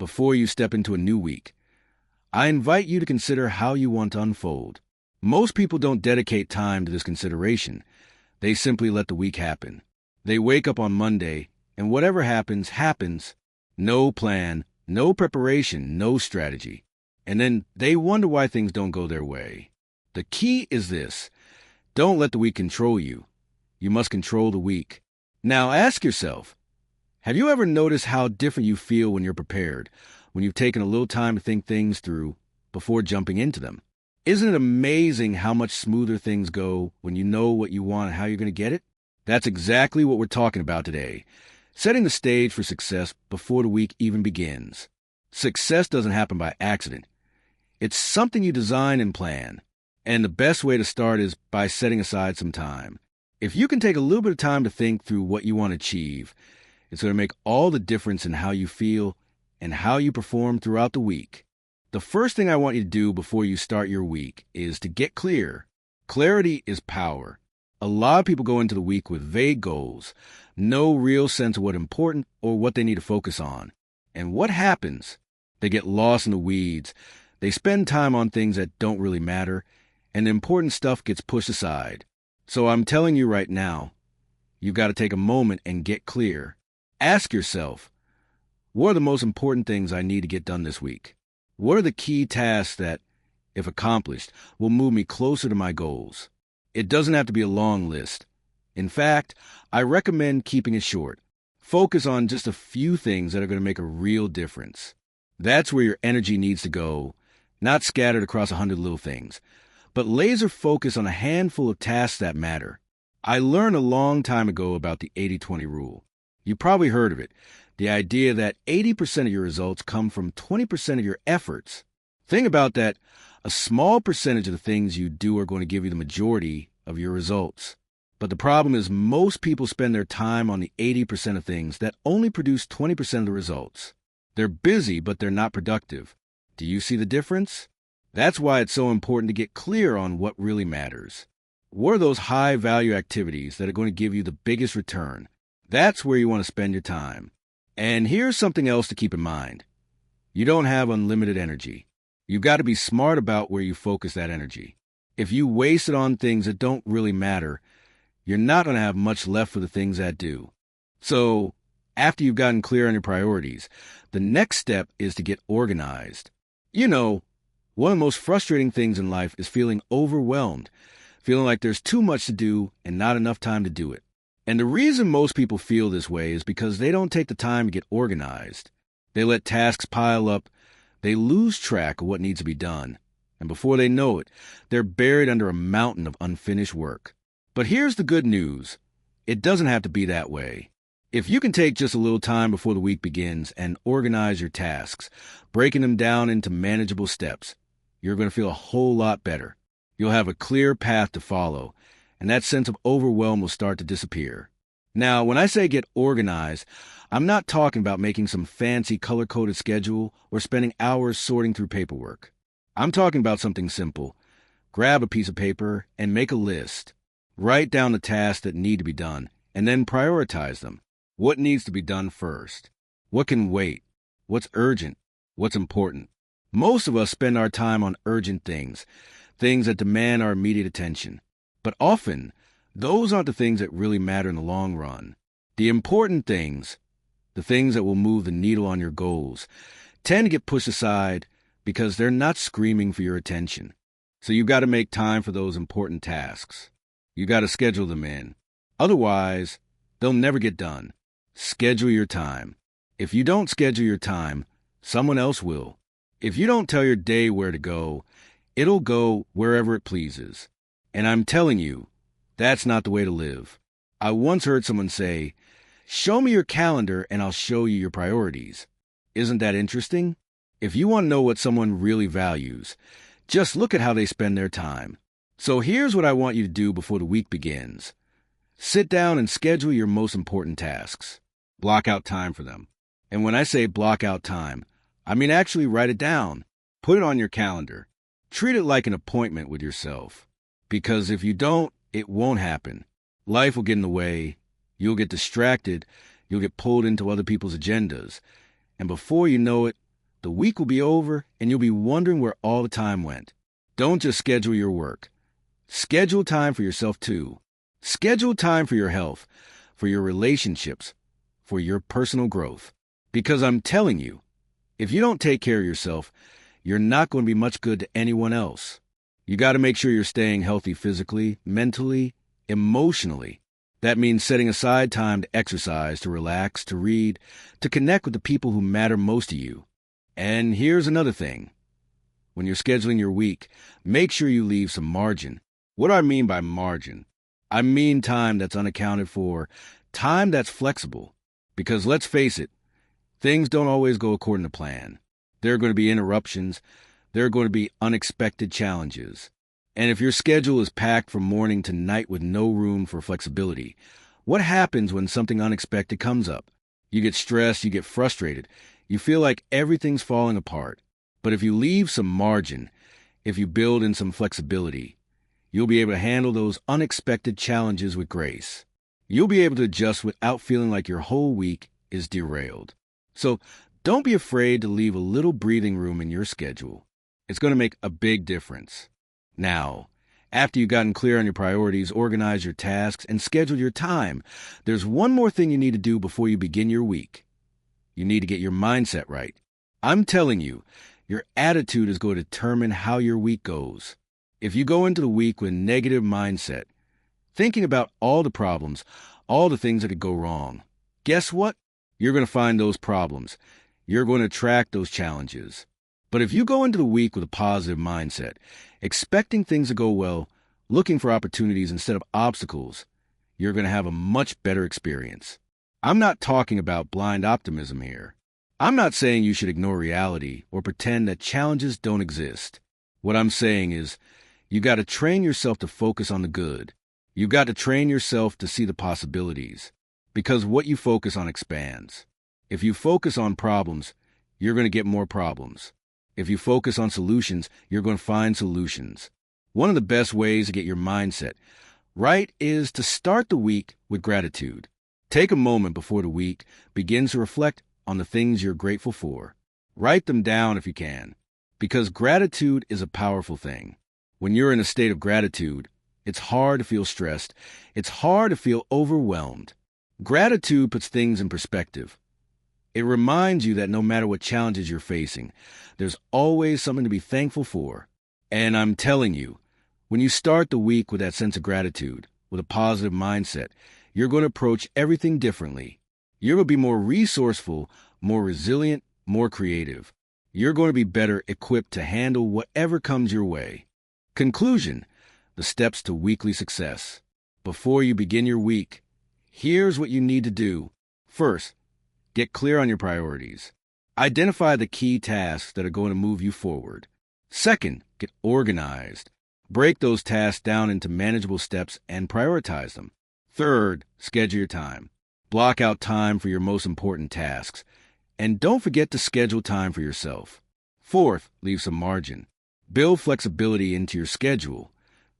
before you step into a new week. I invite you to consider how you want to unfold. Most people don't dedicate time to this consideration. They simply let the week happen. They wake up on Monday, and whatever happens, happens. No plan, no preparation, no strategy. And then they wonder why things don't go their way. The key is this: don't let the week control you. You must control the week. Now ask yourself, have you ever noticed how different you feel when you're prepared, when you've taken a little time to think things through before jumping into them? Isn't it amazing how much smoother things go when you know what you want and how you're going to get it? That's exactly what we're talking about today, setting the stage for success before the week even begins. Success doesn't happen by accident. It's something you design and plan. And the best way to start is by setting aside some time. If you can take a little bit of time to think through what you want to achieve, it's going to make all the difference in how you feel and how you perform throughout the week. The first thing I want you to do before you start your week is to get clear. Clarity is power. A lot of people go into the week with vague goals, no real sense of what's important or what they need to focus on. And what happens? They get lost in the weeds. They spend time on things that don't really matter, and the important stuff gets pushed aside. So I'm telling you right now, you've got to take a moment and get clear. Ask yourself, what are the most important things I need to get done this week? What are the key tasks that, if accomplished, will move me closer to my goals? It doesn't have to be a long list. In fact, I recommend keeping it short. Focus on just a few things that are going to make a real difference. That's where your energy needs to go, not scattered across 100 little things, but laser focus on a handful of tasks that matter. I learned a long time ago about the 80-20 rule. You probably heard of it, the idea that 80% of your results come from 20% of your efforts. Think about that. A small percentage of the things you do are going to give you the majority of your results. But the problem is most people spend their time on the 80% of things that only produce 20% of the results. They're busy, but they're not productive. Do you see the difference? That's why it's so important to get clear on what really matters. What are those high-value activities that are going to give you the biggest return? That's where you want to spend your time. And here's something else to keep in mind. You don't have unlimited energy. You've got to be smart about where you focus that energy. If you waste it on things that don't really matter, you're not going to have much left for the things that do. So, after you've gotten clear on your priorities, the next step is to get organized. You know, one of the most frustrating things in life is feeling overwhelmed, feeling like there's too much to do and not enough time to do it. And the reason most people feel this way is because they don't take the time to get organized. They let tasks pile up, they lose track of what needs to be done, and before they know it, they're buried under a mountain of unfinished work. But here's the good news. It doesn't have to be that way. If you can take just a little time before the week begins and organize your tasks, breaking them down into manageable steps, you're going to feel a whole lot better. You'll have a clear path to follow, and that sense of overwhelm will start to disappear. Now, when I say get organized, I'm not talking about making some fancy color-coded schedule or spending hours sorting through paperwork. I'm talking about something simple. Grab a piece of paper and make a list. Write down the tasks that need to be done, and then prioritize them. What needs to be done first? What can wait? What's urgent? What's important? Most of us spend our time on urgent things, things that demand our immediate attention. But often, those aren't the things that really matter in the long run. The important things, the things that will move the needle on your goals, tend to get pushed aside because they're not screaming for your attention. So you've got to make time for those important tasks. You've got to schedule them in. Otherwise, they'll never get done. Schedule your time. If you don't schedule your time, someone else will. If you don't tell your day where to go, it'll go wherever it pleases. And I'm telling you, that's not the way to live. I once heard someone say, "Show me your calendar and I'll show you your priorities." Isn't that interesting? If you want to know what someone really values, just look at how they spend their time. So here's what I want you to do before the week begins. Sit down and schedule your most important tasks. Block out time for them. And when I say block out time, I mean actually write it down. Put it on your calendar. Treat it like an appointment with yourself. Because if you don't, it won't happen. Life will get in the way. You'll get distracted. You'll get pulled into other people's agendas. And before you know it, The week will be over, and you'll be wondering where all the time went. Don't just schedule your work. Schedule time for yourself, too. Schedule time for your health, for your relationships, for your personal growth. Because I'm telling you, if you don't take care of yourself, you're not going to be much good to anyone else. You got to make sure you're staying healthy physically, mentally, emotionally. That means setting aside time to exercise, to relax, to read, to connect with the people who matter most to you. And here's another thing. When you're scheduling your week, make sure you leave some margin. What do I mean by margin? I mean time that's unaccounted for, time that's flexible. Because let's face it, things don't always go according to plan. There are going to be interruptions. There are going to be unexpected challenges. And if your schedule is packed from morning to night with no room for flexibility, what happens when something unexpected comes up? You get stressed, you get frustrated, you feel like everything's falling apart. But if you leave some margin, if you build in some flexibility, you'll be able to handle those unexpected challenges with grace. You'll be able to adjust without feeling like your whole week is derailed. So don't be afraid to leave a little breathing room in your schedule. It's going to make a big difference. Now, after you've gotten clear on your priorities, organize your tasks, and schedule your time, there's one more thing you need to do before you begin your week. You need to get your mindset right. I'm telling you, your attitude is going to determine how your week goes. If you go into the week with a negative mindset, thinking about all the problems, all the things that could go wrong, guess what? You're going to find those problems. You're going to attract those challenges. But if you go into the week with a positive mindset, expecting things to go well, looking for opportunities instead of obstacles, you're going to have a much better experience. I'm not talking about blind optimism here. I'm not saying you should ignore reality or pretend that challenges don't exist. What I'm saying is, you got to train yourself to focus on the good. You've got to train yourself to see the possibilities. Because what you focus on expands. If you focus on problems, you're going to get more problems. If you focus on solutions, you're going to find solutions. One of the best ways to get your mindset right is to start the week with gratitude. Take a moment before the week begins to reflect on the things you're grateful for. Write them down if you can, because gratitude is a powerful thing. When you're in a state of gratitude, it's hard to feel stressed. It's hard to feel overwhelmed. Gratitude puts things in perspective. It reminds you that no matter what challenges you're facing, there's always something to be thankful for. And I'm telling you, when you start the week with that sense of gratitude, with a positive mindset, you're going to approach everything differently. You're going to be more resourceful, more resilient, more creative. You're going to be better equipped to handle whatever comes your way. Conclusion: the steps to weekly success. Before you begin your week, here's what you need to do. First, get clear on your priorities. Identify the key tasks that are going to move you forward. Second, get organized. Break those tasks down into manageable steps and prioritize them. Third, schedule your time. Block out time for your most important tasks. And don't forget to schedule time for yourself. Fourth, leave some margin. Build flexibility into your schedule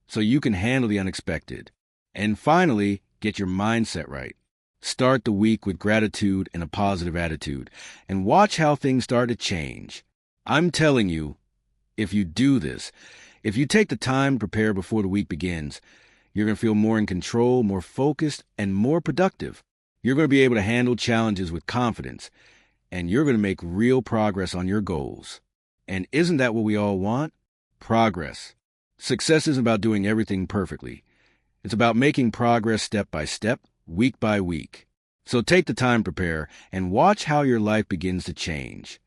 so you can handle the unexpected. And finally, get your mindset right. Start the week with gratitude and a positive attitude, and watch how things start to change. I'm telling you, if you do this, if you take the time to prepare before the week begins, you're going to feel more in control, more focused, and more productive. You're going to be able to handle challenges with confidence, and you're going to make real progress on your goals. And isn't that what we all want? Progress. Success isn't about doing everything perfectly. It's about making progress step by step, week by week. So take the time to prepare and watch how your life begins to change.